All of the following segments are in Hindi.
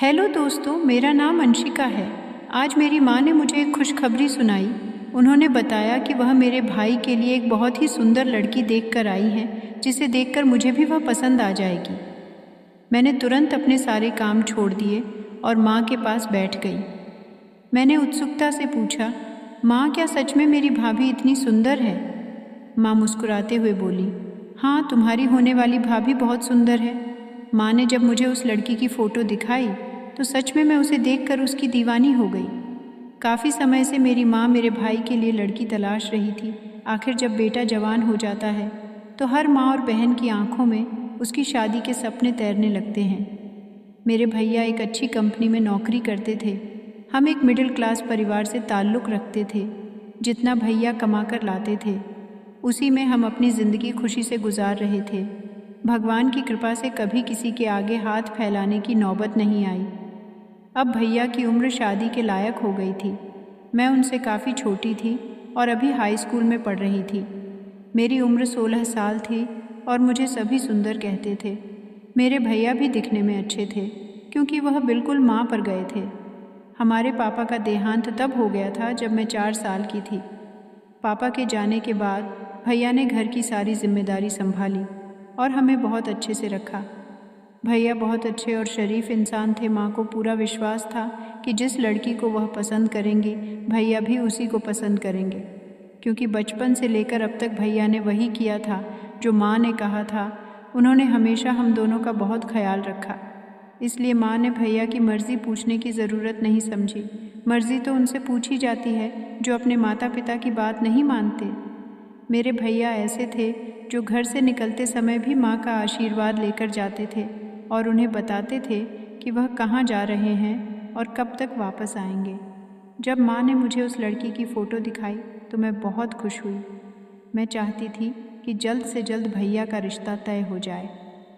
हेलो दोस्तों, मेरा नाम अंशिका है। आज मेरी माँ ने मुझे एक खुशखबरी सुनाई। उन्होंने बताया कि वह मेरे भाई के लिए एक बहुत ही सुंदर लड़की देखकर आई हैं, जिसे देखकर मुझे भी वह पसंद आ जाएगी। मैंने तुरंत अपने सारे काम छोड़ दिए और माँ के पास बैठ गई। मैंने उत्सुकता से पूछा, माँ क्या सच में मेरी भाभी इतनी सुंदर है? माँ मुस्कुराते हुए बोली, हाँ, तुम्हारी होने वाली भाभी बहुत सुंदर है। माँ ने जब मुझे उस लड़की की फ़ोटो दिखाई तो सच में मैं उसे देखकर उसकी दीवानी हो गई। काफ़ी समय से मेरी माँ मेरे भाई के लिए लड़की तलाश रही थी। आखिर जब बेटा जवान हो जाता है तो हर माँ और बहन की आंखों में उसकी शादी के सपने तैरने लगते हैं। मेरे भैया एक अच्छी कंपनी में नौकरी करते थे। हम एक मिडिल क्लास परिवार से ताल्लुक़ रखते थे। जितना भैया कमा कर लाते थे उसी में हम अपनी ज़िंदगी खुशी से गुजार रहे थे। भगवान की कृपा से कभी किसी के आगे हाथ फैलाने की नौबत नहीं आई। अब भैया की उम्र शादी के लायक हो गई थी। मैं उनसे काफ़ी छोटी थी और अभी हाई स्कूल में पढ़ रही थी। मेरी उम्र 16 साल थी और मुझे सभी सुंदर कहते थे। मेरे भैया भी दिखने में अच्छे थे क्योंकि वह बिल्कुल माँ पर गए थे। हमारे पापा का देहांत तब हो गया था जब मैं 4 साल की थी। पापा के जाने के बाद भैया ने घर की सारी जिम्मेदारी संभाली और हमें बहुत अच्छे से रखा। भैया बहुत अच्छे और शरीफ इंसान थे। माँ को पूरा विश्वास था कि जिस लड़की को वह पसंद करेंगे भैया भी उसी को पसंद करेंगे, क्योंकि बचपन से लेकर अब तक भैया ने वही किया था जो माँ ने कहा था। उन्होंने हमेशा हम दोनों का बहुत ख्याल रखा। इसलिए माँ ने भैया की मर्ज़ी पूछने की ज़रूरत नहीं समझी। मर्ज़ी तो उनसे पूछी जाती है जो अपने माता पिता की बात नहीं मानते। मेरे भैया ऐसे थे जो घर से निकलते समय भी माँ का आशीर्वाद लेकर जाते थे और उन्हें बताते थे कि वह कहाँ जा रहे हैं और कब तक वापस आएंगे। जब माँ ने मुझे उस लड़की की फ़ोटो दिखाई तो मैं बहुत खुश हुई। मैं चाहती थी कि जल्द से जल्द भैया का रिश्ता तय हो जाए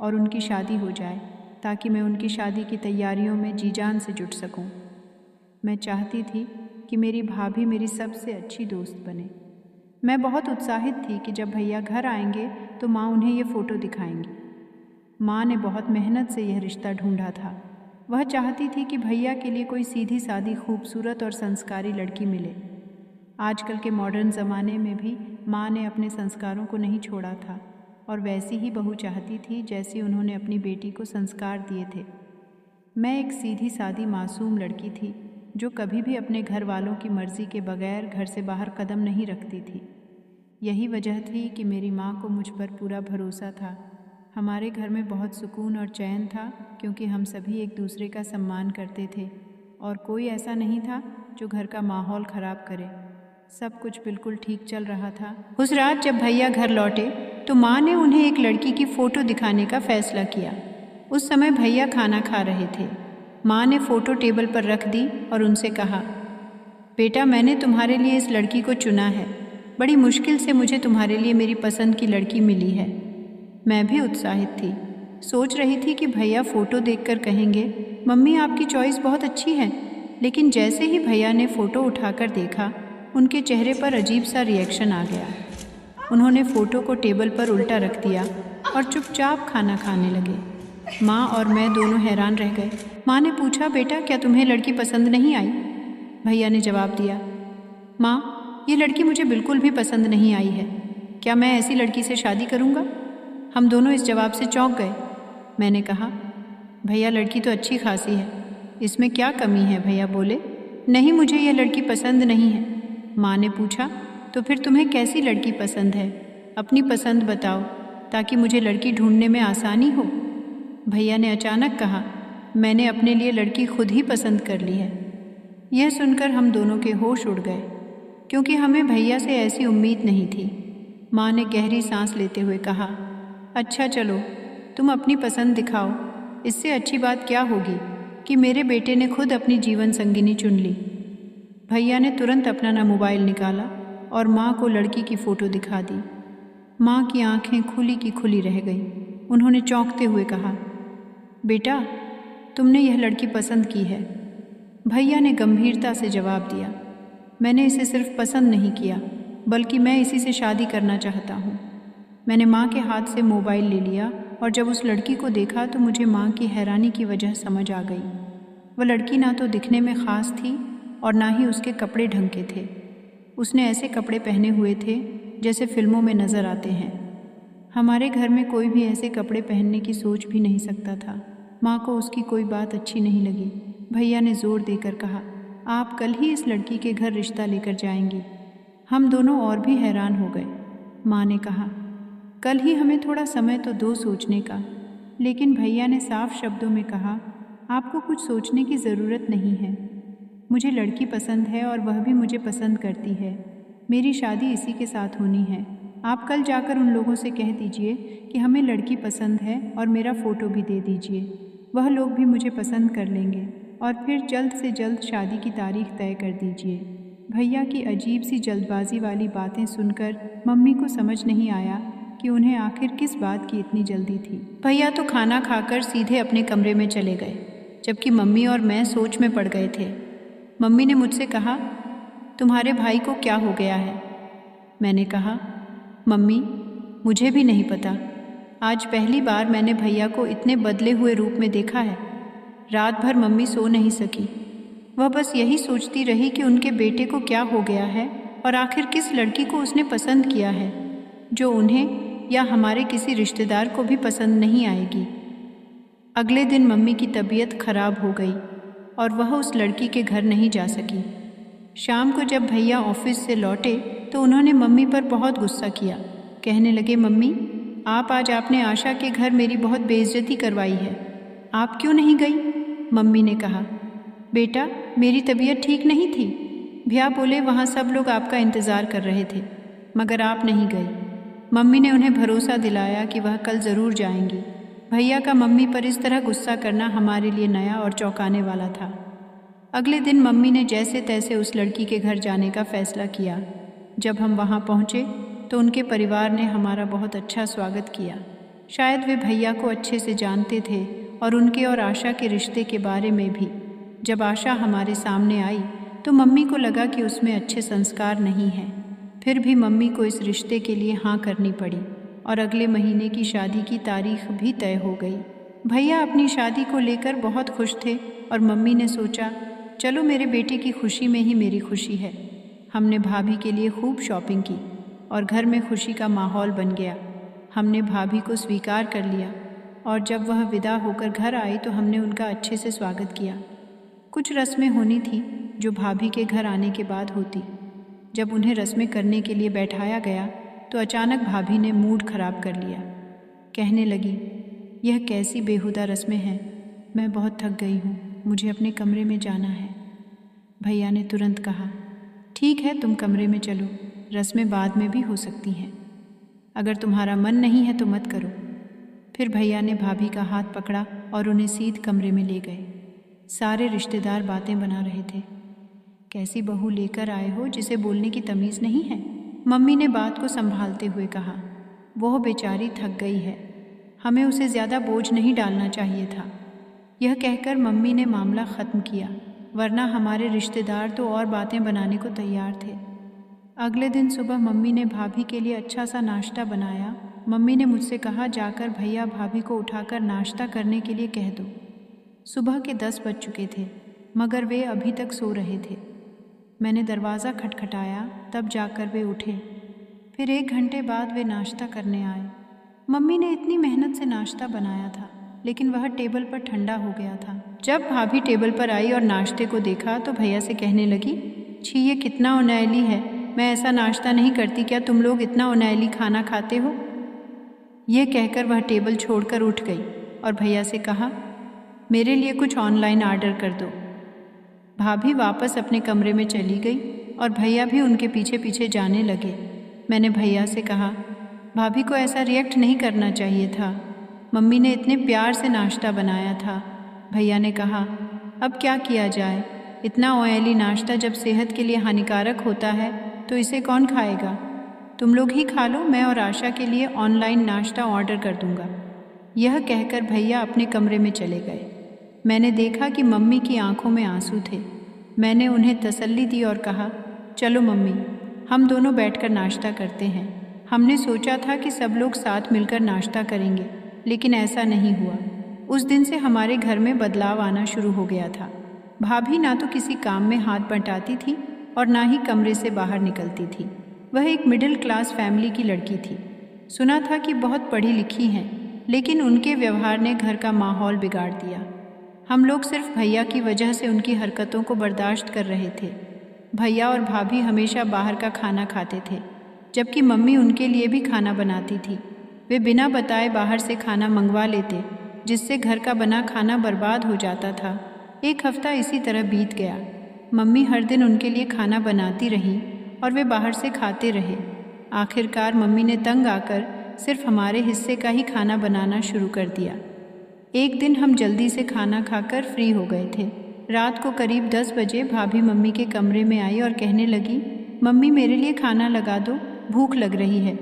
और उनकी शादी हो जाए, ताकि मैं उनकी शादी की तैयारियों में जी जान से जुट सकूं। मैं चाहती थी कि मेरी भाभी मेरी सबसे अच्छी दोस्त बने। मैं बहुत उत्साहित थी कि जब भैया घर आएंगे तो माँ उन्हें ये फ़ोटो दिखाएंगी। माँ ने बहुत मेहनत से यह रिश्ता ढूंढा था। वह चाहती थी कि भैया के लिए कोई सीधी सादी खूबसूरत और संस्कारी लड़की मिले। आजकल के मॉडर्न ज़माने में भी माँ ने अपने संस्कारों को नहीं छोड़ा था और वैसी ही बहू चाहती थी जैसी उन्होंने अपनी बेटी को संस्कार दिए थे। मैं एक सीधी सादी मासूम लड़की थी जो कभी भी अपने घर वालों की मर्ज़ी के बगैर घर से बाहर कदम नहीं रखती थी। यही वजह थी कि मेरी माँ को मुझ पर पूरा भरोसा था। हमारे घर में बहुत सुकून और चैन था क्योंकि हम सभी एक दूसरे का सम्मान करते थे और कोई ऐसा नहीं था जो घर का माहौल ख़राब करे। सब कुछ बिल्कुल ठीक चल रहा था। उस रात जब भैया घर लौटे तो माँ ने उन्हें एक लड़की की फ़ोटो दिखाने का फ़ैसला किया। उस समय भैया खाना खा रहे थे। माँ ने फ़ोटो टेबल पर रख दी और उनसे कहा, बेटा, मैंने तुम्हारे लिए इस लड़की को चुना है। बड़ी मुश्किल से मुझे तुम्हारे लिए मेरी पसंद की लड़की मिली है। मैं भी उत्साहित थी। सोच रही थी कि भैया फ़ोटो देखकर कहेंगे, मम्मी आपकी चॉइस बहुत अच्छी है। लेकिन जैसे ही भैया ने फ़ोटो उठाकर देखा, उनके चेहरे पर अजीब सा रिएक्शन आ गया। उन्होंने फ़ोटो को टेबल पर उल्टा रख दिया और चुपचाप खाना खाने लगे। माँ और मैं दोनों हैरान रह गए। माँ ने पूछा, बेटा, क्या तुम्हें लड़की पसंद नहीं आई? भैया ने जवाब दिया, माँ, ये लड़की मुझे बिल्कुल भी पसंद नहीं आई है। क्या मैं ऐसी लड़की से शादी करूँगा? हम दोनों इस जवाब से चौंक गए। मैंने कहा, भैया, लड़की तो अच्छी खासी है, इसमें क्या कमी है? भैया बोले, नहीं, मुझे यह लड़की पसंद नहीं है। माँ ने पूछा, तो फिर तुम्हें कैसी लड़की पसंद है? अपनी पसंद बताओ ताकि मुझे लड़की ढूंढने में आसानी हो। भैया ने अचानक कहा, मैंने अपने लिए लड़की खुद ही पसंद कर ली है। यह सुनकर हम दोनों के होश उड़ गए क्योंकि हमें भैया से ऐसी उम्मीद नहीं थी। माँ ने गहरी सांस लेते हुए कहा, अच्छा चलो, तुम अपनी पसंद दिखाओ। इससे अच्छी बात क्या होगी कि मेरे बेटे ने खुद अपनी जीवन संगिनी चुन ली। भैया ने तुरंत अपना मोबाइल निकाला और माँ को लड़की की फ़ोटो दिखा दी। माँ की आंखें खुली की खुली रह गईं। उन्होंने चौंकते हुए कहा, बेटा, तुमने यह लड़की पसंद की है। भैया ने गंभीरता से जवाब दिया, मैंने इसे सिर्फ पसंद नहीं किया बल्कि मैं इसी से शादी करना चाहता हूँ। मैंने माँ के हाथ से मोबाइल ले लिया और जब उस लड़की को देखा तो मुझे माँ की हैरानी की वजह समझ आ गई। वह लड़की ना तो दिखने में ख़ास थी और ना ही उसके कपड़े ढंग के थे। उसने ऐसे कपड़े पहने हुए थे जैसे फिल्मों में नज़र आते हैं। हमारे घर में कोई भी ऐसे कपड़े पहनने की सोच भी नहीं सकता था। माँ को उसकी कोई बात अच्छी नहीं लगी। भैया ने ज़ोर देकर कहा, आप कल ही इस लड़की के घर रिश्ता लेकर जाएंगी। हम दोनों और भी हैरान हो गए। माँ ने कहा, कल ही हमें थोड़ा समय तो दो सोचने का। लेकिन भैया ने साफ शब्दों में कहा, आपको कुछ सोचने की ज़रूरत नहीं है। मुझे लड़की पसंद है और वह भी मुझे पसंद करती है। मेरी शादी इसी के साथ होनी है। आप कल जाकर उन लोगों से कह दीजिए कि हमें लड़की पसंद है और मेरा फ़ोटो भी दे दीजिए। वह लोग भी मुझे पसंद कर लेंगे और फिर जल्द से जल्द शादी की तारीख तय कर दीजिए। भैया की अजीब सी जल्दबाजी वाली बातें सुनकर मम्मी को समझ नहीं आया कि उन्हें आखिर किस बात की इतनी जल्दी थी। भैया तो खाना खाकर सीधे अपने कमरे में चले गए, जबकि मम्मी और मैं सोच में पड़ गए थे। मम्मी ने मुझसे कहा, तुम्हारे भाई को क्या हो गया है? मैंने कहा, मम्मी मुझे भी नहीं पता। आज पहली बार मैंने भैया को इतने बदले हुए रूप में देखा है। रात भर मम्मी सो नहीं सकी। वह बस यही सोचती रही कि उनके बेटे को क्या हो गया है और आखिर किस लड़की को उसने पसंद किया है जो उन्हें या हमारे किसी रिश्तेदार को भी पसंद नहीं आएगी। अगले दिन मम्मी की तबीयत खराब हो गई और वह उस लड़की के घर नहीं जा सकी। शाम को जब भैया ऑफिस से लौटे तो उन्होंने मम्मी पर बहुत गुस्सा किया। कहने लगे, मम्मी आप आज आपने आशा के घर मेरी बहुत बेइज्जती करवाई है। आप क्यों नहीं गई? मम्मी ने कहा, बेटा मेरी तबीयत ठीक नहीं थी। भैया बोले वहाँ सब लोग आपका इंतज़ार कर रहे थे, मगर आप नहीं गई। मम्मी ने उन्हें भरोसा दिलाया कि वह कल ज़रूर जाएंगी। भैया का मम्मी पर इस तरह गुस्सा करना हमारे लिए नया और चौंकाने वाला था। अगले दिन मम्मी ने जैसे तैसे उस लड़की के घर जाने का फ़ैसला किया। जब हम वहाँ पहुँचे तो उनके परिवार ने हमारा बहुत अच्छा स्वागत किया। शायद वे भैया को अच्छे से जानते थे और उनके और आशा के रिश्ते के बारे में भी। जब आशा हमारे सामने आई तो मम्मी को लगा कि उसमें अच्छे संस्कार नहीं हैं। फिर भी मम्मी को इस रिश्ते के लिए हाँ करनी पड़ी और अगले महीने की शादी की तारीख भी तय हो गई। भैया अपनी शादी को लेकर बहुत खुश थे और मम्मी ने सोचा, चलो मेरे बेटे की खुशी में ही मेरी खुशी है। हमने भाभी के लिए खूब शॉपिंग की और घर में खुशी का माहौल बन गया। हमने भाभी को स्वीकार कर लिया और जब वह विदा होकर घर आई तो हमने उनका अच्छे से स्वागत किया। कुछ रस्में होनी थी जो भाभी के घर आने के बाद होती। जब उन्हें रस्में करने के लिए बैठाया गया तो अचानक भाभी ने मूड खराब कर लिया। कहने लगी, यह कैसी बेहुदा रस्में हैं, मैं बहुत थक गई हूँ, मुझे अपने कमरे में जाना है। भैया ने तुरंत कहा, ठीक है तुम कमरे में चलो, रस्में बाद में भी हो सकती हैं। अगर तुम्हारा मन नहीं है तो मत करो। फिर भैया ने भाभी का हाथ पकड़ा और उन्हें सीध कमरे में ले गए। सारे रिश्तेदार बातें बना रहे थे, कैसी बहू लेकर आए हो जिसे बोलने की तमीज़ नहीं है। मम्मी ने बात को संभालते हुए कहा, वह बेचारी थक गई है, हमें उसे ज़्यादा बोझ नहीं डालना चाहिए था। यह कहकर मम्मी ने मामला ख़त्म किया, वरना हमारे रिश्तेदार तो और बातें बनाने को तैयार थे। अगले दिन सुबह मम्मी ने भाभी के लिए अच्छा सा नाश्ता बनाया। मम्मी ने मुझसे कहा, जाकर भैया भाभी को उठाकर नाश्ता करने के लिए कह दो। सुबह के 10 बज चुके थे मगर वे अभी तक सो रहे थे। मैंने दरवाज़ा खटखटाया, तब जाकर वे उठे। फिर 1 घंटे बाद वे नाश्ता करने आए। मम्मी ने इतनी मेहनत से नाश्ता बनाया था लेकिन वह टेबल पर ठंडा हो गया था। जब भाभी टेबल पर आई और नाश्ते को देखा तो भैया से कहने लगी, छी ये कितना उनैली है, मैं ऐसा नाश्ता नहीं करती, क्या तुम लोग इतना उनैली खाना खाते हो? यह कहकर वह टेबल छोड़कर उठ गई और भैया से कहा, मेरे लिए कुछ ऑनलाइन ऑर्डर कर दो। भाभी वापस अपने कमरे में चली गई और भैया भी उनके पीछे पीछे जाने लगे। मैंने भैया से कहा, भाभी को ऐसा रिएक्ट नहीं करना चाहिए था, मम्मी ने इतने प्यार से नाश्ता बनाया था। भैया ने कहा, अब क्या किया जाए, इतना ऑयली नाश्ता जब सेहत के लिए हानिकारक होता है तो इसे कौन खाएगा। तुम लोग ही खा लो, मैं और आशा के लिए ऑनलाइन नाश्ता ऑर्डर कर दूंगा। यह कहकर भैया अपने कमरे में चले गए। मैंने देखा कि मम्मी की आंखों में आंसू थे। मैंने उन्हें तसल्ली दी और कहा, चलो मम्मी, हम दोनों बैठकर नाश्ता करते हैं। हमने सोचा था कि सब लोग साथ मिलकर नाश्ता करेंगे, लेकिन ऐसा नहीं हुआ। उस दिन से हमारे घर में बदलाव आना शुरू हो गया था। भाभी ना तो किसी काम में हाथ बंटाती थी और ना ही कमरे से बाहर निकलती थी। वह एक मिडिल क्लास फैमिली की लड़की थी। सुना था कि बहुत पढ़ी लिखी हैं, लेकिन उनके व्यवहार ने घर का माहौल बिगाड़ दिया। हम लोग सिर्फ भैया की वजह से उनकी हरकतों को बर्दाश्त कर रहे थे। भैया और भाभी हमेशा बाहर का खाना खाते थे, जबकि मम्मी उनके लिए भी खाना बनाती थी। वे बिना बताए बाहर से खाना मंगवा लेते, जिससे घर का बना खाना बर्बाद हो जाता था। एक हफ्ता इसी तरह बीत गया। मम्मी हर दिन उनके लिए खाना बनाती रही और वे बाहर से खाते रहे। आखिरकार मम्मी ने तंग आकर सिर्फ हमारे हिस्से का ही खाना बनाना शुरू कर दिया। एक दिन हम जल्दी से खाना खाकर फ्री हो गए थे। रात को करीब 10 बजे भाभी मम्मी के कमरे में आई और कहने लगी, मम्मी मेरे लिए खाना लगा दो, भूख लग रही है।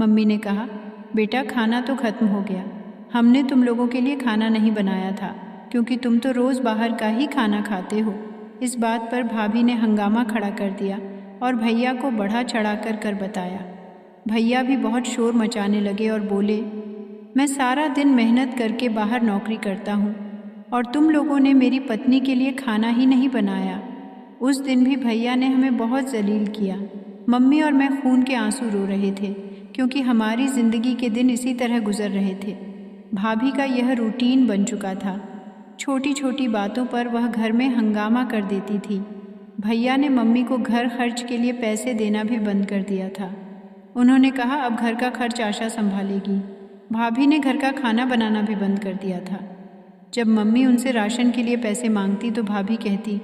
मम्मी ने कहा, बेटा खाना तो ख़त्म हो गया। हमने तुम लोगों के लिए खाना नहीं बनाया था, क्योंकि तुम तो रोज़ बाहर का ही खाना खाते हो। इस बात पर भाभी ने हंगामा खड़ा कर दिया और भैया को बढ़ा चढ़ा कर बताया। भैया भी बहुत शोर मचाने लगे और बोले, मैं सारा दिन मेहनत करके बाहर नौकरी करता हूँ और तुम लोगों ने मेरी पत्नी के लिए खाना ही नहीं बनाया। उस दिन भी भैया ने हमें बहुत जलील किया। मम्मी और मैं खून के आंसू रो रहे थे, क्योंकि हमारी ज़िंदगी के दिन इसी तरह गुजर रहे थे। भाभी का यह रूटीन बन चुका था। छोटी छोटी बातों पर वह घर में हंगामा कर देती थी। भैया ने मम्मी को घर खर्च के लिए पैसे देना भी बंद कर दिया था। उन्होंने कहा अब घर का खर्च आशा संभालेगी। भाभी ने घर का खाना बनाना भी बंद कर दिया था। जब मम्मी उनसे राशन के लिए पैसे मांगती तो भाभी कहती,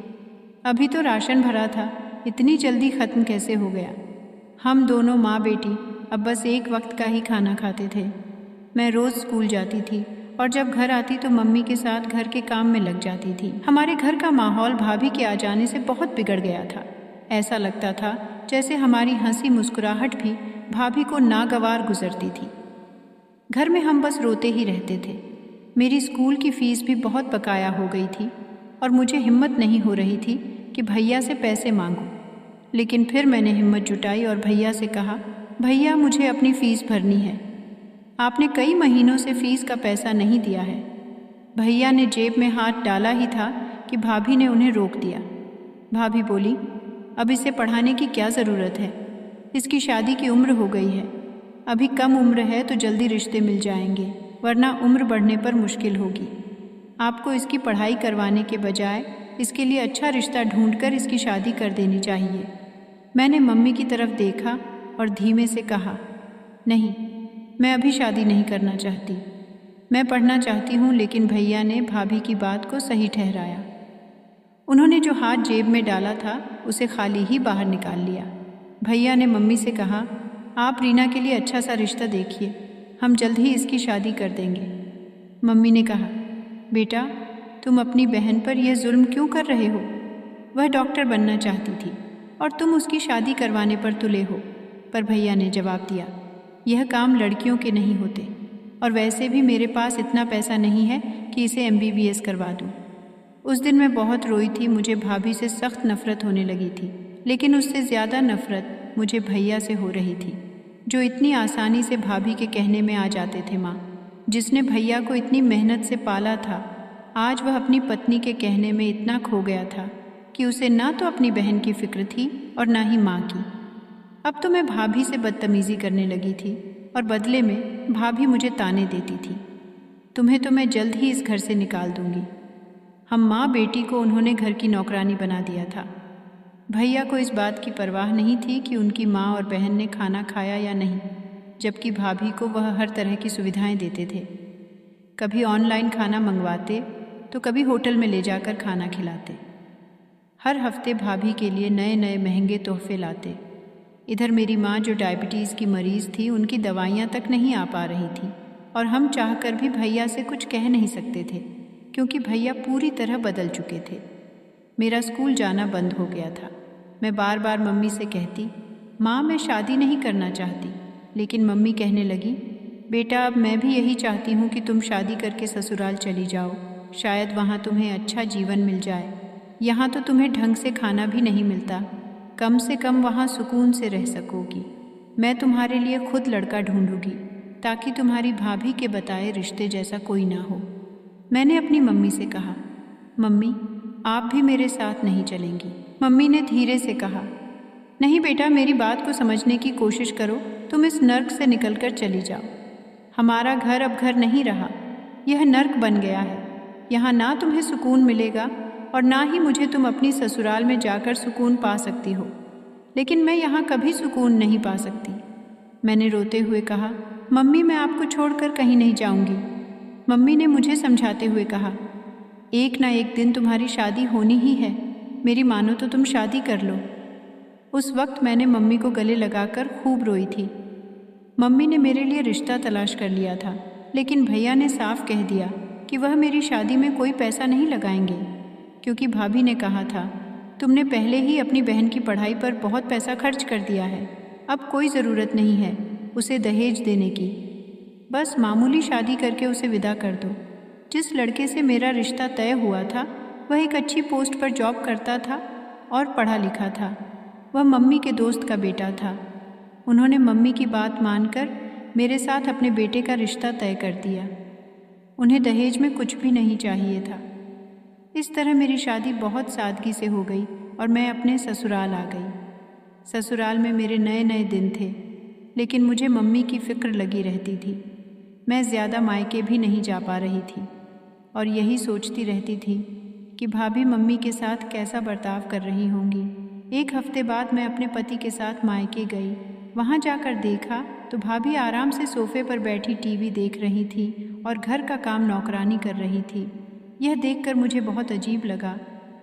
अभी तो राशन भरा था, इतनी जल्दी ख़त्म कैसे हो गया। हम दोनों माँ बेटी अब बस एक वक्त का ही खाना खाते थे। मैं रोज़ स्कूल जाती थी और जब घर आती तो मम्मी के साथ घर के काम में लग जाती थी। हमारे घर का माहौल भाभी के आ जाने से बहुत बिगड़ गया था। ऐसा लगता था जैसे हमारी हंसी मुस्कुराहट भी भाभी को नागवार गुजरती थी। घर में हम बस रोते ही रहते थे। मेरी स्कूल की फ़ीस भी बहुत बकाया हो गई थी और मुझे हिम्मत नहीं हो रही थी कि भैया से पैसे मांगूं। लेकिन फिर मैंने हिम्मत जुटाई और भैया से कहा, भैया मुझे अपनी फ़ीस भरनी है। आपने कई महीनों से फ़ीस का पैसा नहीं दिया है। भैया ने जेब में हाथ डाला ही था कि भाभी ने उन्हें रोक दिया। भाभी बोली, अब इसे पढ़ाने की क्या ज़रूरत है, इसकी शादी की उम्र हो गई है। अभी कम उम्र है तो जल्दी रिश्ते मिल जाएंगे, वरना उम्र बढ़ने पर मुश्किल होगी। आपको इसकी पढ़ाई करवाने के बजाय इसके लिए अच्छा रिश्ता ढूंढकर इसकी शादी कर देनी चाहिए। मैंने मम्मी की तरफ देखा और धीमे से कहा, नहीं, मैं अभी शादी नहीं करना चाहती। मैं पढ़ना चाहती हूँ। लेकिन भैया ने भाभी की बात को सही ठहराया। उन्होंने जो हाथ जेब में डाला था उसे खाली ही बाहर निकाल लिया। भैया ने मम्मी से कहा, आप रीना के लिए अच्छा सा रिश्ता देखिए, हम जल्द ही इसकी शादी कर देंगे। मम्मी ने कहा, बेटा तुम अपनी बहन पर यह जुल्म क्यों कर रहे हो? वह डॉक्टर बनना चाहती थी और तुम उसकी शादी करवाने पर तुले हो। पर भैया ने जवाब दिया, यह काम लड़कियों के नहीं होते, और वैसे भी मेरे पास इतना पैसा नहीं है कि इसे MBBS करवा दूँ। उस दिन मैं बहुत रोई थी। मुझे भाभी से सख्त नफ़रत होने लगी थी, लेकिन उससे ज़्यादा नफ़रत मुझे भैया से हो रही थी, जो इतनी आसानी से भाभी के कहने में आ जाते थे। माँ, जिसने भैया को इतनी मेहनत से पाला था, आज वह अपनी पत्नी के कहने में इतना खो गया था कि उसे ना तो अपनी बहन की फ़िक्र थी और ना ही माँ की। अब तो मैं भाभी से बदतमीज़ी करने लगी थी और बदले में भाभी मुझे ताने देती थी, तुम्हें तो मैं जल्द ही इस घर से निकाल दूँगी। हम माँ बेटी को उन्होंने घर की नौकरानी बना दिया था। भैया को इस बात की परवाह नहीं थी कि उनकी माँ और बहन ने खाना खाया या नहीं, जबकि भाभी को वह हर तरह की सुविधाएं देते थे। कभी ऑनलाइन खाना मंगवाते तो कभी होटल में ले जाकर खाना खिलाते। हर हफ्ते भाभी के लिए नए नए महंगे तोहफे लाते। इधर मेरी माँ जो डायबिटीज़ की मरीज़ थी, उनकी दवाइयाँ तक नहीं आ पा रही थी और हम चाहकर भी भैया से कुछ कह नहीं सकते थे, क्योंकि भैया पूरी तरह बदल चुके थे। मेरा स्कूल जाना बंद हो गया था। मैं बार बार मम्मी से कहती, माँ मैं शादी नहीं करना चाहती। लेकिन मम्मी कहने लगी, बेटा अब मैं भी यही चाहती हूँ कि तुम शादी करके ससुराल चली जाओ, शायद वहाँ तुम्हें अच्छा जीवन मिल जाए। यहाँ तो तुम्हें ढंग से खाना भी नहीं मिलता, कम से कम वहाँ सुकून से रह सकोगी। मैं तुम्हारे लिए खुद लड़का ढूंढूंगी ताकि तुम्हारी भाभी के बताए रिश्ते जैसा कोई ना हो। मैंने अपनी मम्मी से कहा, मम्मी आप भी मेरे साथ नहीं चलेंगी। मम्मी ने धीरे से कहा। नहीं बेटा, मेरी बात को समझने की कोशिश करो। तुम इस नर्क से निकलकर चली जाओ। हमारा घर अब घर नहीं रहा, यह नर्क बन गया है। यहाँ ना तुम्हें सुकून मिलेगा और ना ही मुझे तुम अपनी ससुराल में जाकर सुकून पा सकती हो। लेकिन मैं यहाँ कभी सुकून नहीं पा सकती। मैंने रोते हुए कहा, मम्मी मैं आपको छोड़कर कहीं नहीं जाऊँगी। मम्मी ने मुझे समझाते हुए कहा, एक ना एक दिन तुम्हारी शादी होनी ही है। मेरी मानो तो तुम शादी कर लो। उस वक्त मैंने मम्मी को गले लगाकर खूब रोई थी। मम्मी ने मेरे लिए रिश्ता तलाश कर लिया था, लेकिन भैया ने साफ कह दिया कि वह मेरी शादी में कोई पैसा नहीं लगाएंगे, क्योंकि भाभी ने कहा था तुमने पहले ही अपनी बहन की पढ़ाई पर बहुत पैसा खर्च कर दिया है, अब कोई ज़रूरत नहीं है उसे दहेज देने की। बस मामूली शादी करके उसे विदा कर दो। जिस लड़के से मेरा रिश्ता तय हुआ था वह एक अच्छी पोस्ट पर जॉब करता था और पढ़ा लिखा था। वह मम्मी के दोस्त का बेटा था। उन्होंने मम्मी की बात मानकर मेरे साथ अपने बेटे का रिश्ता तय कर दिया। उन्हें दहेज में कुछ भी नहीं चाहिए था। इस तरह मेरी शादी बहुत सादगी से हो गई और मैं अपने ससुराल आ गई। ससुराल में मेरे नए नए दिन थे, लेकिन मुझे मम्मी की फ़िक्र लगी रहती थी। मैं ज़्यादा मायके भी नहीं जा पा रही थी और यही सोचती रहती थी कि भाभी मम्मी के साथ कैसा बर्ताव कर रही होंगी। एक हफ्ते बाद मैं अपने पति के साथ मायके गई। वहाँ जाकर देखा तो भाभी आराम से सोफे पर बैठी टीवी देख रही थी और घर का काम नौकरानी कर रही थी। यह देखकर मुझे बहुत अजीब लगा।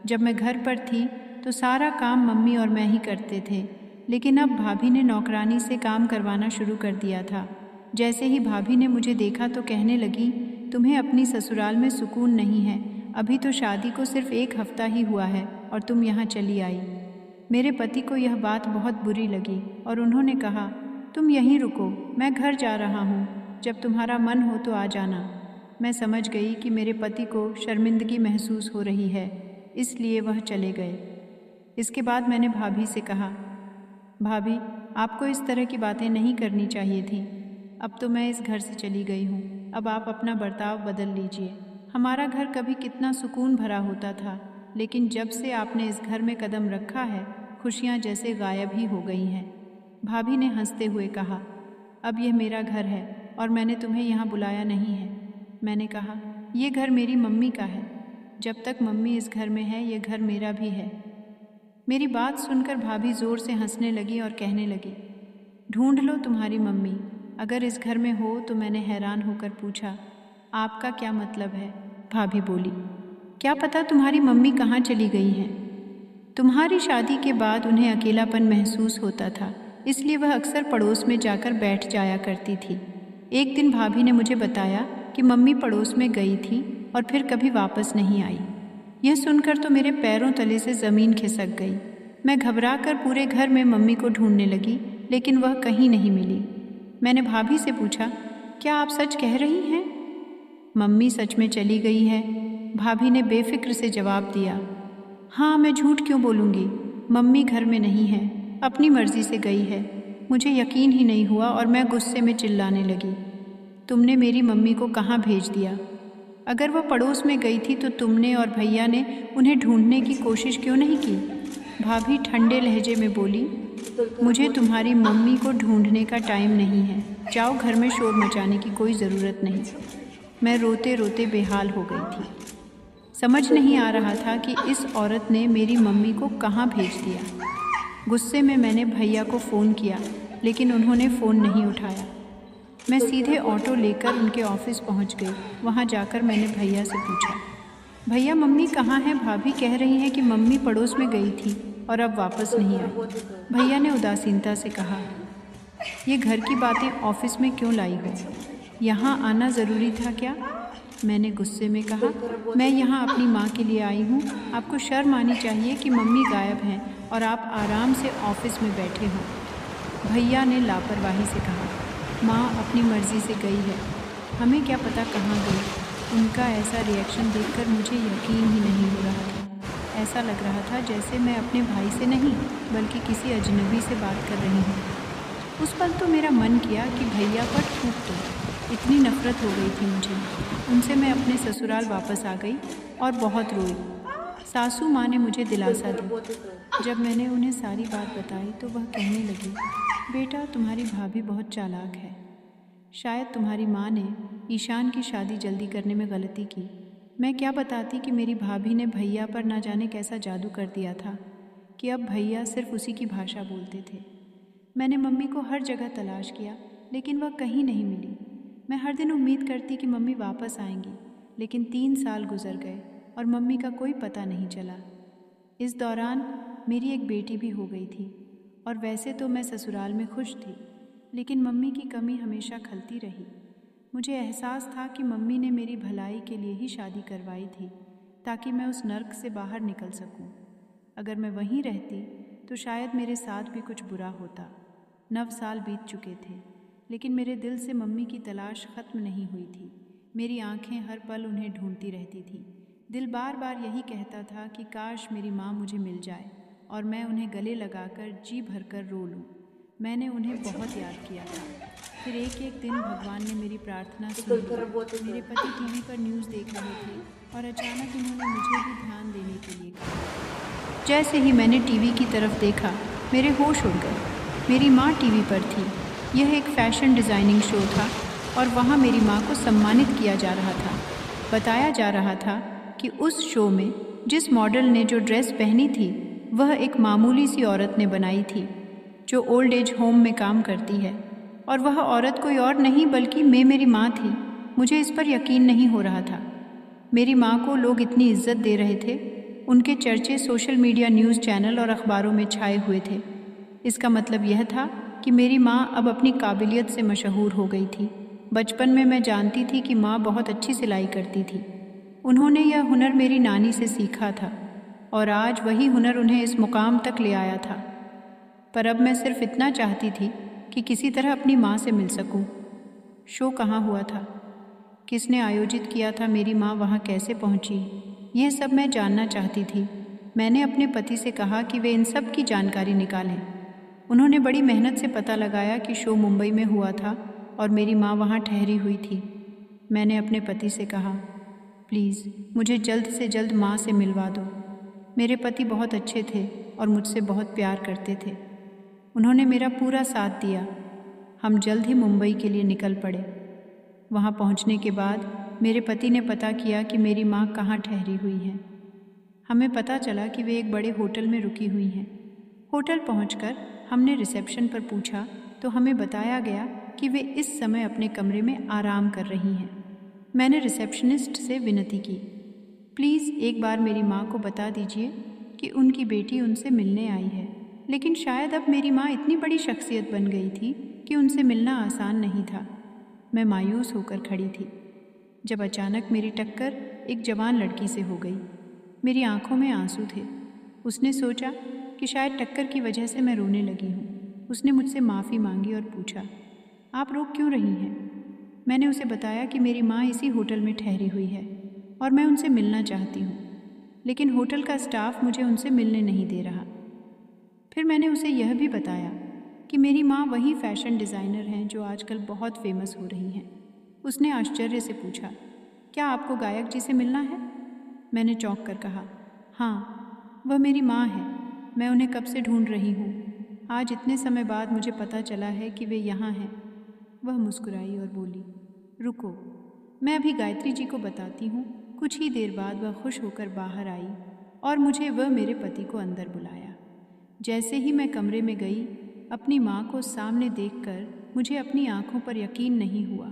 जब मैं घर पर थी तो सारा काम मम्मी और मैं ही करते थे, लेकिन अब भाभी ने नौकरानी से काम करवाना शुरू कर दिया था। जैसे ही भाभी ने मुझे देखा तो कहने लगी, तुम्हें अपनी ससुराल में सुकून नहीं है। अभी तो शादी को सिर्फ 1 हफ्ता ही हुआ है और तुम यहाँ चली आई। मेरे पति को यह बात बहुत बुरी लगी और उन्होंने कहा, तुम यहीं रुको, मैं घर जा रहा हूँ, जब तुम्हारा मन हो तो आ जाना। मैं समझ गई कि मेरे पति को शर्मिंदगी महसूस हो रही है, इसलिए वह चले गए। इसके बाद मैंने भाभी से कहा, भाभी आपको इस तरह की बातें नहीं करनी चाहिए थी। अब तो मैं इस घर से चली गई हूँ, अब आप अपना बर्ताव बदल लीजिए। हमारा घर कभी कितना सुकून भरा होता था, लेकिन जब से आपने इस घर में कदम रखा है खुशियाँ जैसे गायब ही हो गई हैं। भाभी ने हंसते हुए कहा, अब यह मेरा घर है और मैंने तुम्हें यहाँ बुलाया नहीं है। मैंने कहा, ये घर मेरी मम्मी का है। जब तक मम्मी इस घर में है ये घर मेरा भी है। मेरी बात सुनकर भाभी ज़ोर से हंसने लगी और कहने लगी, ढूंढ लो तुम्हारी मम्मी, अगर इस घर में हो तो। मैंने हैरान होकर पूछा, आपका क्या मतलब है? भाभी बोली, क्या पता तुम्हारी मम्मी कहाँ चली गई हैं। तुम्हारी शादी के बाद उन्हें अकेलापन महसूस होता था, इसलिए वह अक्सर पड़ोस में जाकर बैठ जाया करती थी। एक दिन भाभी ने मुझे बताया कि मम्मी पड़ोस में गई थी और फिर कभी वापस नहीं आई। यह सुनकर तो मेरे पैरों तले से ज़मीन खिसक गई। मैं घबराकर पूरे घर में मम्मी को ढूंढने लगी, लेकिन वह कहीं नहीं मिली। मैंने भाभी से पूछा, क्या आप सच कह रही हैं? मम्मी सच में चली गई है, भाभी ने बेफिक्र से जवाब दिया। हाँ, मैं झूठ क्यों बोलूँगी, मम्मी घर में नहीं है, अपनी मर्ज़ी से गई है। मुझे यकीन ही नहीं हुआ और मैं गुस्से में चिल्लाने लगी, तुमने मेरी मम्मी को कहाँ भेज दिया? अगर वह पड़ोस में गई थी तो तुमने और भैया ने उन्हें ढूंढने की कोशिश क्यों नहीं की? भाभी ठंडे लहजे में बोली, मुझे तुम्हारी मम्मी को ढूंढने का टाइम नहीं है, जाओ, घर में शोर मचाने की कोई ज़रूरत नहीं। मैं रोते रोते बेहाल हो गई थी। समझ नहीं आ रहा था कि इस औरत ने मेरी मम्मी को कहाँ भेज दिया। गुस्से में मैंने भैया को फ़ोन किया, लेकिन उन्होंने फ़ोन नहीं उठाया। मैं सीधे ऑटो लेकर उनके ऑफिस पहुंच गई। वहां जाकर मैंने भैया से पूछा, भैया मम्मी कहाँ हैं? भाभी कह रही हैं कि मम्मी पड़ोस में गई थी और अब वापस नहीं आई। भैया ने उदासीनता से कहा, ये घर की बातें ऑफिस में क्यों लाई हो? यहाँ आना ज़रूरी था क्या? मैंने गुस्से में कहा, मैं यहाँ अपनी माँ के लिए आई हूँ। आपको शर्म आनी चाहिए कि मम्मी गायब हैं और आप आराम से ऑफिस में बैठे हो। भैया ने लापरवाही से कहा, माँ अपनी मर्ज़ी से गई है, हमें क्या पता कहाँ गई। उनका ऐसा रिएक्शन देखकर मुझे यकीन ही नहीं हो रहा था। ऐसा लग रहा था जैसे मैं अपने भाई से नहीं बल्कि किसी अजनबी से बात कर रही हूँ। उस पल तो मेरा मन किया कि भैया पर थूक दो। इतनी नफ़रत हो गई थी मुझे उनसे। मैं अपने ससुराल वापस आ गई और बहुत रोई। सासू माँ ने मुझे दिलासा दी। जब मैंने उन्हें सारी बात बताई तो वह कहने लगी, बेटा तुम्हारी भाभी बहुत चालाक है। शायद तुम्हारी माँ ने ईशान की शादी जल्दी करने में गलती की। मैं क्या बताती कि मेरी भाभी ने भैया पर ना जाने कैसा जादू कर दिया था कि अब भैया सिर्फ उसी की भाषा बोलते थे। मैंने मम्मी को हर जगह तलाश किया लेकिन वह कहीं नहीं मिली। मैं हर दिन उम्मीद करती कि मम्मी वापस आएंगी, लेकिन 3 साल गुजर गए और मम्मी का कोई पता नहीं चला। इस दौरान मेरी एक बेटी भी हो गई थी और वैसे तो मैं ससुराल में खुश थी, लेकिन मम्मी की कमी हमेशा खलती रही। मुझे एहसास था कि मम्मी ने मेरी भलाई के लिए ही शादी करवाई थी ताकि मैं उस नर्क से बाहर निकल सकूं। अगर मैं वहीं रहती तो शायद मेरे साथ भी कुछ बुरा होता। 9 साल बीत चुके थे, लेकिन मेरे दिल से मम्मी की तलाश ख़त्म नहीं हुई थी। मेरी आंखें हर पल उन्हें ढूंढती रहती थी। दिल बार बार यही कहता था कि काश मेरी माँ मुझे मिल जाए और मैं उन्हें गले लगाकर जी भरकर रो लूँ। मैंने उन्हें बहुत याद किया था। फिर एक दिन भगवान ने मेरी प्रार्थना सुनी। मेरे पति टीवी पर न्यूज़ देख रहे थे और अचानक उन्होंने मुझे भी ध्यान देने के लिए कहा। जैसे ही मैंने टीवी की तरफ देखा, मेरे होश उड़ गए। मेरी माँ टीवी पर थी। यह एक फैशन डिज़ाइनिंग शो था और वहाँ मेरी माँ को सम्मानित किया जा रहा था। बताया जा रहा था कि उस शो में जिस मॉडल ने जो ड्रेस पहनी थी वह एक मामूली सी औरत ने बनाई थी जो ओल्ड एज होम में काम करती है, और वह औरत कोई और नहीं बल्कि मेरी माँ थी। मुझे इस पर यकीन नहीं हो रहा था। मेरी माँ को लोग इतनी इज्जत दे रहे थे। उनके चर्चे सोशल मीडिया, न्यूज़ चैनल और अखबारों में छाए हुए थे। इसका मतलब यह था कि मेरी माँ अब अपनी काबिलियत से मशहूर हो गई थी। बचपन में मैं जानती थी कि माँ बहुत अच्छी सिलाई करती थी। उन्होंने यह हुनर मेरी नानी से सीखा था और आज वही हुनर उन्हें इस मुकाम तक ले आया था। पर अब मैं सिर्फ इतना चाहती थी कि किसी तरह अपनी माँ से मिल सकूं। शो कहाँ हुआ था, किसने आयोजित किया था, मेरी माँ वहाँ कैसे पहुँची, यह सब मैं जानना चाहती थी। मैंने अपने पति से कहा कि वे इन सब की जानकारी निकालें। उन्होंने बड़ी मेहनत से पता लगाया कि शो मुंबई में हुआ था और मेरी माँ वहाँ ठहरी हुई थी। मैंने अपने पति से कहा, प्लीज़ मुझे जल्द से जल्द माँ से मिलवा दो। मेरे पति बहुत अच्छे थे और मुझसे बहुत प्यार करते थे। उन्होंने मेरा पूरा साथ दिया। हम जल्द ही मुंबई के लिए निकल पड़े। वहाँ पहुँचने के बाद मेरे पति ने पता किया कि मेरी माँ कहाँ ठहरी हुई है। हमें पता चला कि वे एक बड़े होटल में रुकी हुई हैं। होटल पहुंचकर हमने रिसेप्शन पर पूछा तो हमें बताया गया कि वे इस समय अपने कमरे में आराम कर रही हैं। मैंने रिसेप्शनिस्ट से विनती की, प्लीज़ एक बार मेरी माँ को बता दीजिए कि उनकी बेटी उनसे मिलने आई है। लेकिन शायद अब मेरी माँ इतनी बड़ी शख्सियत बन गई थी कि उनसे मिलना आसान नहीं था। मैं मायूस होकर खड़ी थी जब अचानक मेरी टक्कर एक जवान लड़की से हो गई। मेरी आंखों में आंसू थे। उसने सोचा कि शायद टक्कर की वजह से मैं रोने लगी हूँ। उसने मुझसे माफ़ी मांगी और पूछा, आप रो क्यों रही हैं? मैंने उसे बताया कि मेरी माँ इसी होटल में ठहरी हुई है और मैं उनसे मिलना चाहती हूँ, लेकिन होटल का स्टाफ मुझे उनसे मिलने नहीं दे रहा। फिर मैंने उसे यह भी बताया कि मेरी माँ वही फैशन डिज़ाइनर हैं जो आजकल बहुत फेमस हो रही हैं। उसने आश्चर्य से पूछा, क्या आपको गायक जी से मिलना है? मैंने चौंक कर कहा, हाँ, वह मेरी माँ है। मैं उन्हें कब से ढूंढ रही हूँ। आज इतने समय बाद मुझे पता चला है कि वे यहाँ हैं। वह मुस्कुराई और बोली, रुको, मैं अभी गायत्री जी को बताती हूँ। कुछ ही देर बाद वह खुश होकर बाहर आई और मुझे वह मेरे पति को अंदर बुलाया। जैसे ही मैं कमरे में गई, अपनी माँ को सामने देखकर मुझे अपनी आंखों पर यकीन नहीं हुआ।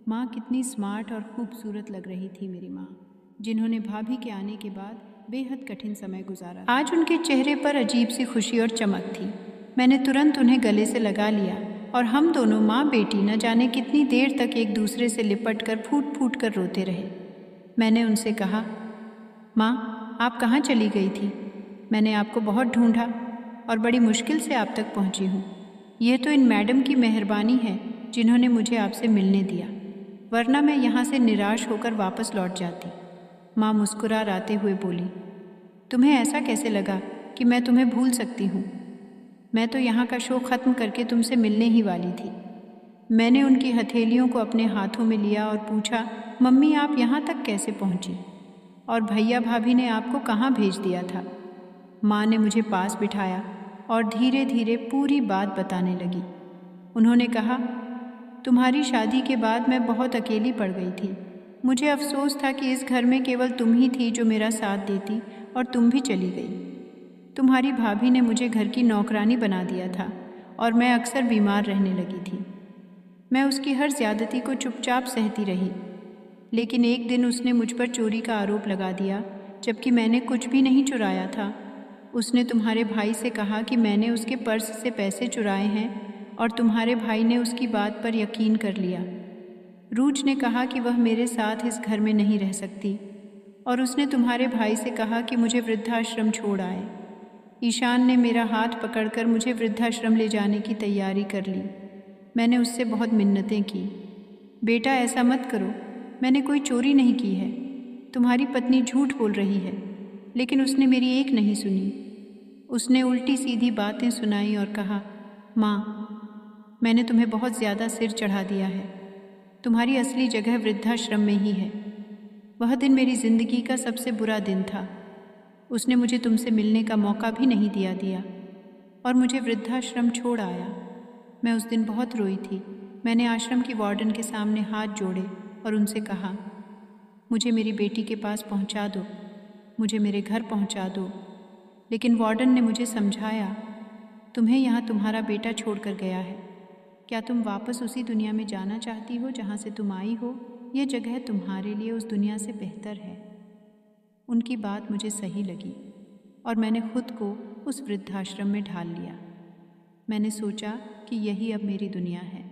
माँ कितनी स्मार्ट और खूबसूरत लग रही थी मेरी माँ, जिन्होंने भाभी के आने के बाद बेहद कठिन समय गुजारा। आज उनके चेहरे पर अजीब सी खुशी और चमक थी। मैंने तुरंत उन्हें गले से लगा लिया और हम दोनों माँ बेटी न जाने कितनी देर तक एक दूसरे से लिपट कर फूट फूट कर रोते रहे। मैंने उनसे कहा, माँ आप कहाँ चली गई थी? मैंने आपको बहुत ढूंढा और बड़ी मुश्किल से आप तक पहुँची हूँ। यह तो इन मैडम की मेहरबानी है जिन्होंने मुझे आपसे मिलने दिया, वरना मैं यहाँ से निराश होकर वापस लौट जाती। माँ मुस्कुराते हुए बोली, तुम्हें ऐसा कैसे लगा कि मैं तुम्हें भूल सकती हूँ? मैं तो यहाँ का शो ख़त्म करके तुमसे मिलने ही वाली थी। मैंने उनकी हथेलियों को अपने हाथों में लिया और पूछा, मम्मी आप यहाँ तक कैसे पहुँची? और भैया भाभी ने आपको कहाँ भेज दिया था? माँ ने मुझे पास बिठाया और धीरे धीरे पूरी बात बताने लगी। उन्होंने कहा, तुम्हारी शादी के बाद मैं बहुत अकेली पड़ गई थी। मुझे अफसोस था कि इस घर में केवल तुम ही थी जो मेरा साथ देती, और तुम भी चली गई। तुम्हारी भाभी ने मुझे घर की नौकरानी बना दिया था और मैं अक्सर बीमार रहने लगी थी। मैं उसकी हर ज्यादती को चुपचाप सहती रही, लेकिन एक दिन उसने मुझ पर चोरी का आरोप लगा दिया, जबकि मैंने कुछ भी नहीं चुराया था। उसने तुम्हारे भाई से कहा कि मैंने उसके पर्स से पैसे चुराए हैं और तुम्हारे भाई ने उसकी बात पर यकीन कर लिया। रूज ने कहा कि वह मेरे साथ इस घर में नहीं रह सकती और उसने तुम्हारे भाई से कहा कि मुझे वृद्धाश्रम छोड़ आए। ईशान ने मेरा हाथ पकड़कर मुझे वृद्धाश्रम ले जाने की तैयारी कर ली। मैंने उससे बहुत मिन्नतें की, बेटा ऐसा मत करो, मैंने कोई चोरी नहीं की है, तुम्हारी पत्नी झूठ बोल रही है। लेकिन उसने मेरी एक नहीं सुनी। उसने उल्टी सीधी बातें सुनाई और कहा, माँ, मैंने तुम्हें बहुत ज़्यादा सिर चढ़ा दिया है, तुम्हारी असली जगह वृद्धाश्रम में ही है। वह दिन मेरी ज़िंदगी का सबसे बुरा दिन था। उसने मुझे तुमसे मिलने का मौका भी नहीं दिया और मुझे वृद्धाश्रम छोड़ आया। मैं उस दिन बहुत रोई थी। मैंने आश्रम की वार्डन के सामने हाथ जोड़े और उनसे कहा, मुझे मेरी बेटी के पास पहुंचा दो, मुझे मेरे घर पहुंचा दो। लेकिन वार्डन ने मुझे समझाया, तुम्हें यहाँ तुम्हारा बेटा छोड़कर गया है। क्या तुम वापस उसी दुनिया में जाना चाहती हो जहाँ से तुम आई हो? यह जगह तुम्हारे लिए उस दुनिया से बेहतर है। उनकी बात मुझे सही लगी और मैंने खुद को उस वृद्धाश्रम में ढाल लिया। मैंने सोचा कि यही अब मेरी दुनिया है।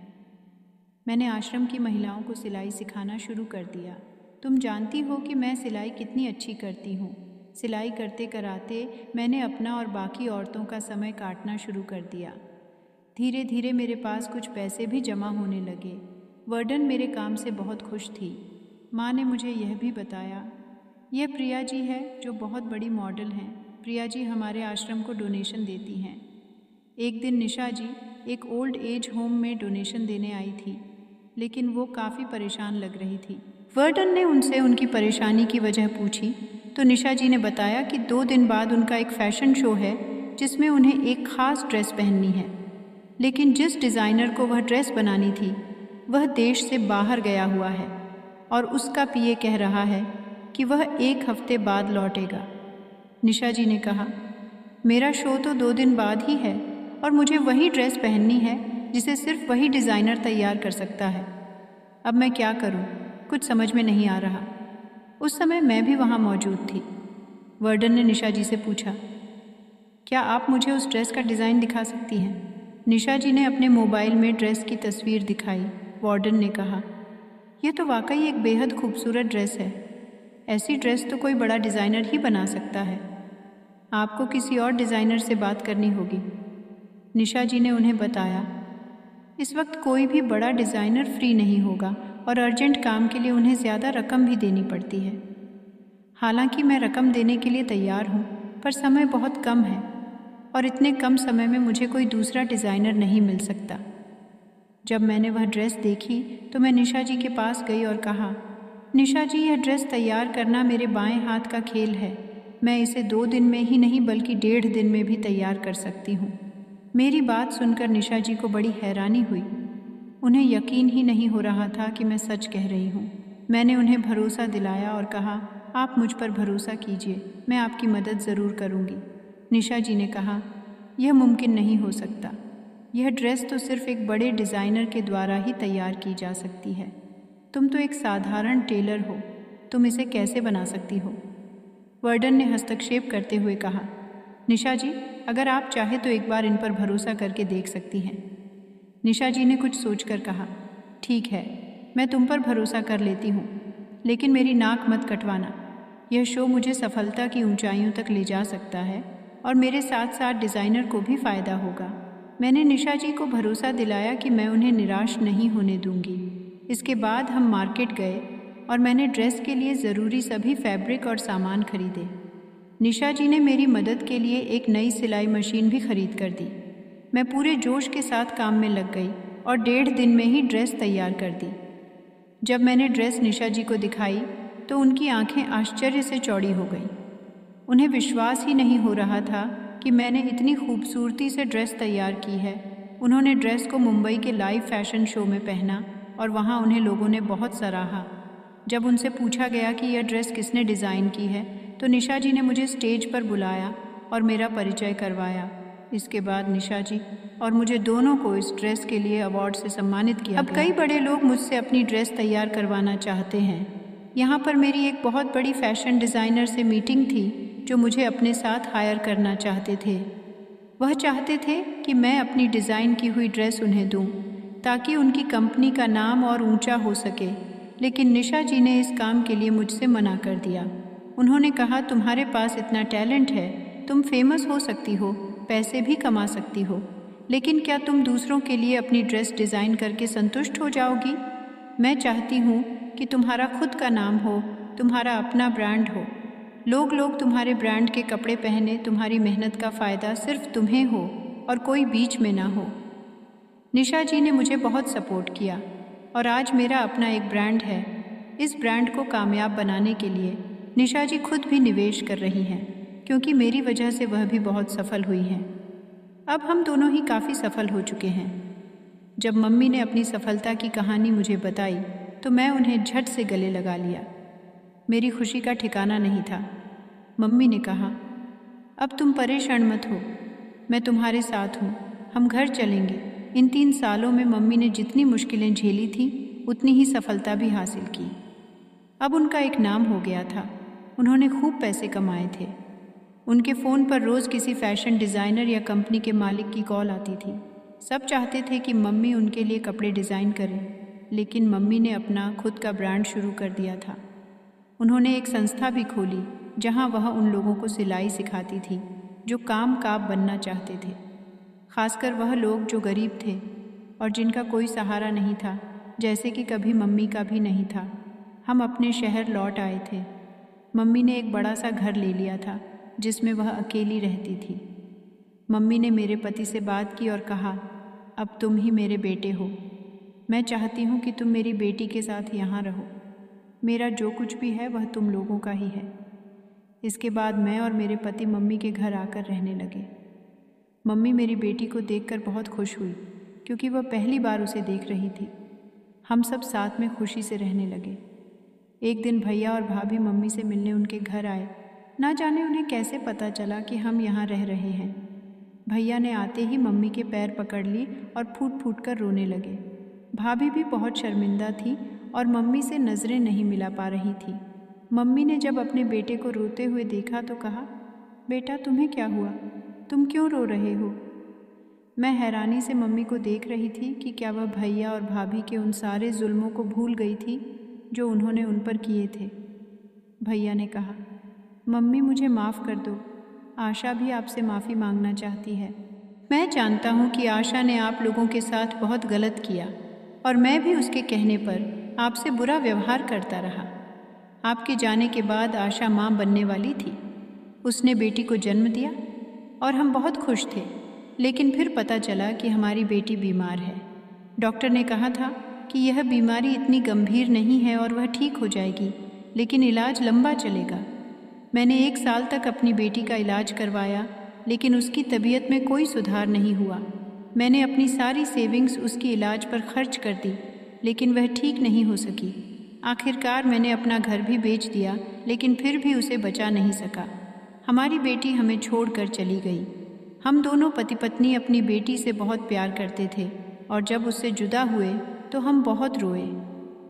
मैंने आश्रम की महिलाओं को सिलाई सिखाना शुरू कर दिया। तुम जानती हो कि मैं सिलाई कितनी अच्छी करती हूँ। सिलाई करते कराते मैंने अपना और बाकी औरतों का समय काटना शुरू कर दिया। धीरे धीरे मेरे पास कुछ पैसे भी जमा होने लगे। वर्डन मेरे काम से बहुत खुश थी। माँ ने मुझे यह भी बताया, यह प्रिया जी है जो बहुत बड़ी मॉडल हैं। प्रिया जी हमारे आश्रम को डोनेशन देती हैं। एक दिन निशा जी एक ओल्ड एज होम में डोनेशन देने आई थी, लेकिन वो काफ़ी परेशान लग रही थी। वर्डन ने उनसे उनकी परेशानी की वजह पूछी तो निशा जी ने बताया कि 2 दिन बाद उनका एक फ़ैशन शो है जिसमें उन्हें एक ख़ास ड्रेस पहननी है। लेकिन जिस डिज़ाइनर को वह ड्रेस बनानी थी वह देश से बाहर गया हुआ है और उसका पीए कह रहा है कि वह 1 हफ्ते बाद लौटेगा। निशा जी ने कहा, मेरा शो तो 2 दिन बाद ही है और मुझे वही ड्रेस पहननी है जिसे सिर्फ वही डिज़ाइनर तैयार कर सकता है। अब मैं क्या करूं? कुछ समझ में नहीं आ रहा। उस समय मैं भी वहां मौजूद थी। वर्डन ने निशा जी से पूछा, क्या आप मुझे उस ड्रेस का डिज़ाइन दिखा सकती हैं? निशा जी ने अपने मोबाइल में ड्रेस की तस्वीर दिखाई। वार्डन ने कहा, यह तो वाकई एक बेहद खूबसूरत ड्रेस है। ऐसी ड्रेस तो कोई बड़ा डिज़ाइनर ही बना सकता है। आपको किसी और डिज़ाइनर से बात करनी होगी। निशा जी ने उन्हें बताया, इस वक्त कोई भी बड़ा डिज़ाइनर फ्री नहीं होगा और अर्जेंट काम के लिए उन्हें ज़्यादा रकम भी देनी पड़ती है। हालांकि मैं रकम देने के लिए तैयार हूँ, पर समय बहुत कम है और इतने कम समय में मुझे कोई दूसरा डिज़ाइनर नहीं मिल सकता। जब मैंने वह ड्रेस देखी तो मैं निशा जी के पास गई और कहा, निशा जी, यह ड्रेस तैयार करना मेरे बाएं हाथ का खेल है। मैं इसे 2 दिन में ही नहीं बल्कि 1.5 दिन में भी तैयार कर सकती हूँ। मेरी बात सुनकर निशा जी को बड़ी हैरानी हुई। उन्हें यकीन ही नहीं हो रहा था कि मैं सच कह रही हूँ। मैंने उन्हें भरोसा दिलाया और कहा, आप मुझ पर भरोसा कीजिए, मैं आपकी मदद ज़रूर करूँगी। निशा जी ने कहा, यह मुमकिन नहीं हो सकता। यह ड्रेस तो सिर्फ एक बड़े डिज़ाइनर के द्वारा ही तैयार की जा सकती है। तुम तो एक साधारण टेलर हो, तुम इसे कैसे बना सकती हो? वर्डन ने हस्तक्षेप करते हुए कहा, निशा जी, अगर आप चाहे तो एक बार इन पर भरोसा करके देख सकती हैं। निशा जी ने कुछ सोचकर कहा, ठीक है, मैं तुम पर भरोसा कर लेती हूँ, लेकिन मेरी नाक मत कटवाना। यह शो मुझे सफलता की ऊंचाइयों तक ले जा सकता है और मेरे साथ साथ डिज़ाइनर को भी फ़ायदा होगा। मैंने निशा जी को भरोसा दिलाया कि मैं उन्हें निराश नहीं होने दूंगी। इसके बाद हम मार्केट गए और मैंने ड्रेस के लिए ज़रूरी सभी फैब्रिक और सामान खरीदे। निशा जी ने मेरी मदद के लिए एक नई सिलाई मशीन भी खरीद कर दी। मैं पूरे जोश के साथ काम में लग गई और 1.5 दिन में ही ड्रेस तैयार कर दी। जब मैंने ड्रेस निशा जी को दिखाई तो उनकी आंखें आश्चर्य से चौड़ी हो गईं। उन्हें विश्वास ही नहीं हो रहा था कि मैंने इतनी खूबसूरती से ड्रेस तैयार की है। उन्होंने ड्रेस को मुंबई के लाइव फैशन शो में पहना और वहाँ उन्हें लोगों ने बहुत सराहा। जब उनसे पूछा गया कि यह ड्रेस किसने डिज़ाइन की है तो निशा जी ने मुझे स्टेज पर बुलाया और मेरा परिचय करवाया। इसके बाद निशा जी और मुझे दोनों को इस ड्रेस के लिए अवार्ड से सम्मानित किया गया। अब कई बड़े लोग मुझसे अपनी ड्रेस तैयार करवाना चाहते हैं। यहाँ पर मेरी एक बहुत बड़ी फैशन डिज़ाइनर से मीटिंग थी जो मुझे अपने साथ हायर करना चाहते थे। वह चाहते थे कि मैं अपनी डिज़ाइन की हुई ड्रेस उन्हें दूं ताकि उनकी कंपनी का नाम और ऊंचा हो सके, लेकिन निशा जी ने इस काम के लिए मुझसे मना कर दिया। उन्होंने कहा, तुम्हारे पास इतना टैलेंट है, तुम फेमस हो सकती हो, पैसे भी कमा सकती हो, लेकिन क्या तुम दूसरों के लिए अपनी ड्रेस डिज़ाइन करके संतुष्ट हो जाओगी? मैं चाहती हूँ कि तुम्हारा खुद का नाम हो, तुम्हारा अपना ब्रांड हो, लोग तुम्हारे ब्रांड के कपड़े पहने, तुम्हारी मेहनत का फ़ायदा सिर्फ तुम्हें हो और कोई बीच में ना हो। निशा जी ने मुझे बहुत सपोर्ट किया और आज मेरा अपना एक ब्रांड है। इस ब्रांड को कामयाब बनाने के लिए निशा जी खुद भी निवेश कर रही हैं, क्योंकि मेरी वजह से वह भी बहुत सफल हुई हैं। अब हम दोनों ही काफ़ी सफल हो चुके हैं। जब मम्मी ने अपनी सफलता की कहानी मुझे बताई तो मैं उन्हें झट से गले लगा लिया। मेरी खुशी का ठिकाना नहीं था। मम्मी ने कहा, अब तुम परेशान मत हो, मैं तुम्हारे साथ हूँ, हम घर चलेंगे। इन 3 सालों में मम्मी ने जितनी मुश्किलें झेली थीं उतनी ही सफलता भी हासिल की। अब उनका एक नाम हो गया था, उन्होंने खूब पैसे कमाए थे। उनके फ़ोन पर रोज़ किसी फ़ैशन डिज़ाइनर या कंपनी के मालिक की कॉल आती थी। सब चाहते थे कि मम्मी उनके लिए कपड़े डिज़ाइन करें, लेकिन मम्मी ने अपना खुद का ब्रांड शुरू कर दिया था। उन्होंने एक संस्था भी खोली जहां वह उन लोगों को सिलाई सिखाती थी जो कामयाब बनना चाहते थे, खासकर वह लोग जो गरीब थे और जिनका कोई सहारा नहीं था, जैसे कि कभी मम्मी का भी नहीं था। हम अपने शहर लौट आए थे। मम्मी ने एक बड़ा सा घर ले लिया था जिसमें वह अकेली रहती थी। मम्मी ने मेरे पति से बात की और कहा, अब तुम ही मेरे बेटे हो, मैं चाहती हूँ कि तुम मेरी बेटी के साथ यहाँ रहो। मेरा जो कुछ भी है वह तुम लोगों का ही है। इसके बाद मैं और मेरे पति मम्मी के घर आकर रहने लगे। मम्मी मेरी बेटी को देखकर बहुत खुश हुई क्योंकि वह पहली बार उसे देख रही थी। हम सब साथ में खुशी से रहने लगे। एक दिन भैया और भाभी मम्मी से मिलने उनके घर आए। ना जाने उन्हें कैसे पता चला कि हम यहाँ रह रहे हैं। भैया ने आते ही मम्मी के पैर पकड़ ली और फूट फूट कर रोने लगे। भाभी भी बहुत शर्मिंदा थी और मम्मी से नज़रें नहीं मिला पा रही थी। मम्मी ने जब अपने बेटे को रोते हुए देखा तो कहा, बेटा तुम्हें क्या हुआ, तुम क्यों रो रहे हो? मैं हैरानी से मम्मी को देख रही थी कि क्या वह भैया और भाभी के उन सारे जुल्मों को भूल गई थी जो उन्होंने उन पर किए थे। भैया ने कहा, मम्मी मुझे माफ़ कर दो, आशा भी आपसे माफ़ी मांगना चाहती है। मैं जानता हूँ कि आशा ने आप लोगों के साथ बहुत गलत किया और मैं भी उसके कहने पर आपसे बुरा व्यवहार करता रहा। आपके जाने के बाद आशा माँ बनने वाली थी। उसने बेटी को जन्म दिया और हम बहुत खुश थे, लेकिन फिर पता चला कि हमारी बेटी बीमार है। डॉक्टर ने कहा था कि यह बीमारी इतनी गंभीर नहीं है और वह ठीक हो जाएगी, लेकिन इलाज लंबा चलेगा। मैंने 1 साल तक अपनी बेटी का इलाज करवाया, लेकिन उसकी तबीयत में कोई सुधार नहीं हुआ। मैंने अपनी सारी सेविंग्स उसकी इलाज पर खर्च कर दी, लेकिन वह ठीक नहीं हो सकी। आखिरकार मैंने अपना घर भी बेच दिया, लेकिन फिर भी उसे बचा नहीं सका। हमारी बेटी हमें छोड़कर चली गई। हम दोनों पति पत्नी अपनी बेटी से बहुत प्यार करते थे और जब उससे जुदा हुए तो हम बहुत रोए।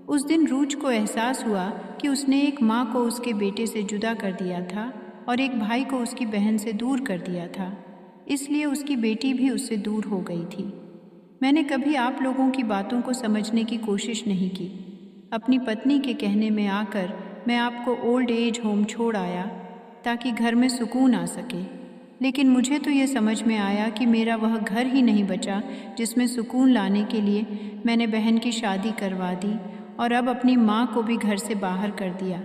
उस दिन रूज को एहसास हुआ कि उसने एक माँ को उसके बेटे से जुदा कर दिया था और एक भाई को उसकी बहन से दूर कर दिया था, इसलिए उसकी बेटी भी उससे दूर हो गई थी। मैंने कभी आप लोगों की बातों को समझने की कोशिश नहीं की। अपनी पत्नी के कहने में आकर मैं आपको ओल्ड एज होम छोड़ आया ताकि घर में सुकून आ सके, लेकिन मुझे तो ये समझ में आया कि मेरा वह घर ही नहीं बचा जिसमें सुकून लाने के लिए मैंने बहन की शादी करवा दी और अब अपनी माँ को भी घर से बाहर कर दिया।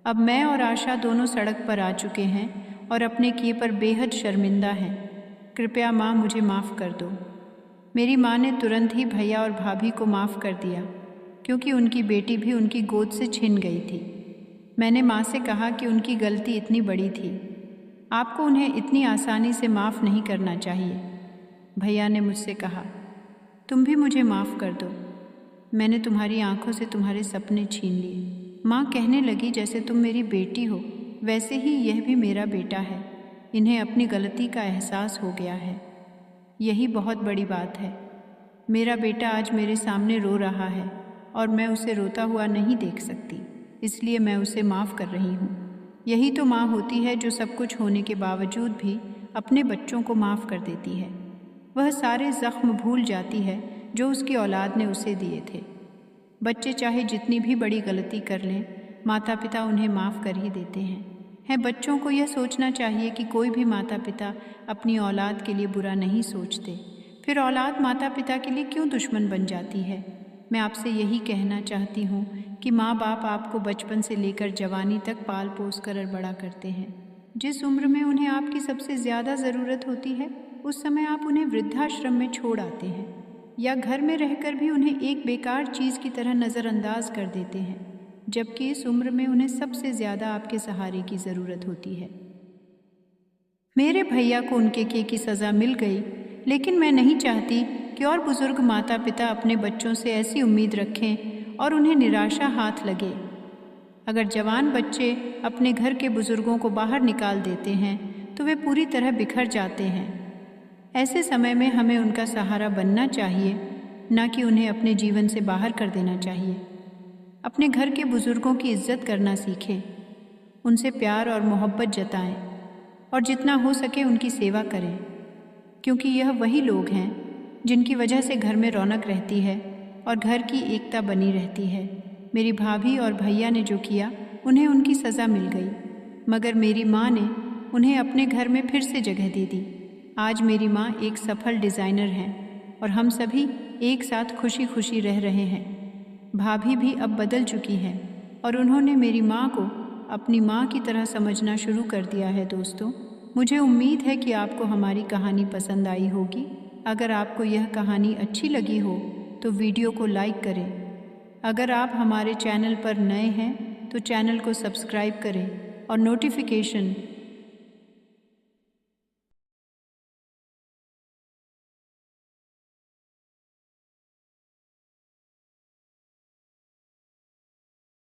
अब मैं और आशा दोनों सड़क पर आ चुके हैं और अपने किए पर बेहद शर्मिंदा हैं। कृपया माँ मुझे माफ़ कर दो। मेरी माँ ने तुरंत ही भैया और भाभी को माफ़ कर दिया क्योंकि उनकी बेटी भी उनकी गोद से छिन गई थी। मैंने माँ से कहा कि उनकी गलती इतनी बड़ी थी, आपको उन्हें इतनी आसानी से माफ़ नहीं करना चाहिए। भैया ने मुझसे कहा, तुम भी मुझे माफ़ कर दो, मैंने तुम्हारी आंखों से तुम्हारे सपने छीन लिए। माँ कहने लगी, जैसे तुम मेरी बेटी हो वैसे ही यह भी मेरा बेटा है, इन्हें अपनी गलती का एहसास हो गया है, यही बहुत बड़ी बात है। मेरा बेटा आज मेरे सामने रो रहा है और मैं उसे रोता हुआ नहीं देख सकती, इसलिए मैं उसे माफ़ कर रही हूँ। यही तो माँ होती है जो सब कुछ होने के बावजूद भी अपने बच्चों को माफ़ कर देती है। वह सारे ज़ख्म भूल जाती है जो उसकी औलाद ने उसे दिए थे। बच्चे चाहे जितनी भी बड़ी गलती कर लें, माता पिता उन्हें माफ़ कर ही देते हैं। बच्चों को यह सोचना चाहिए कि कोई भी माता पिता अपनी औलाद के लिए बुरा नहीं सोचते, फिर औलाद माता पिता के लिए क्यों दुश्मन बन जाती है। मैं आपसे यही कहना चाहती हूँ कि माँ बाप आपको बचपन से लेकर जवानी तक पाल पोस कर बड़ा करते हैं। जिस उम्र में उन्हें आपकी सबसे ज़्यादा ज़रूरत होती है उस समय आप उन्हें वृद्धाश्रम में छोड़ आते हैं, या घर में रहकर भी उन्हें एक बेकार चीज़ की तरह नज़रअंदाज कर देते हैं, जबकि इस उम्र में उन्हें सबसे ज़्यादा आपके सहारे की ज़रूरत होती है। मेरे भैया को उनके किए की सज़ा मिल गई, लेकिन मैं नहीं चाहती कि और बुज़ुर्ग माता पिता अपने बच्चों से ऐसी उम्मीद रखें और उन्हें निराशा हाथ लगे। अगर जवान बच्चे अपने घर के बुज़ुर्गों को बाहर निकाल देते हैं तो वे पूरी तरह बिखर जाते हैं। ऐसे समय में हमें उनका सहारा बनना चाहिए, न कि उन्हें अपने जीवन से बाहर कर देना चाहिए। अपने घर के बुज़ुर्गों की इज्जत करना सीखें, उनसे प्यार और मोहब्बत जताएं और जितना हो सके उनकी सेवा करें, क्योंकि यह वही लोग हैं जिनकी वजह से घर में रौनक रहती है और घर की एकता बनी रहती है। मेरी भाभी और भैया ने जो किया उन्हें उनकी सज़ा मिल गई, मगर मेरी माँ ने उन्हें अपने घर में फिर से जगह दे दी। आज मेरी माँ एक सफल डिज़ाइनर हैं और हम सभी एक साथ खुशी खुशी रह रहे हैं। भाभी भी अब बदल चुकी है और उन्होंने मेरी माँ को अपनी माँ की तरह समझना शुरू कर दिया है। दोस्तों, मुझे उम्मीद है कि आपको हमारी कहानी पसंद आई होगी। अगर आपको यह कहानी अच्छी लगी हो तो वीडियो को लाइक करें। अगर आप हमारे चैनल पर नए हैं तो चैनल को सब्सक्राइब करें और नोटिफिकेशन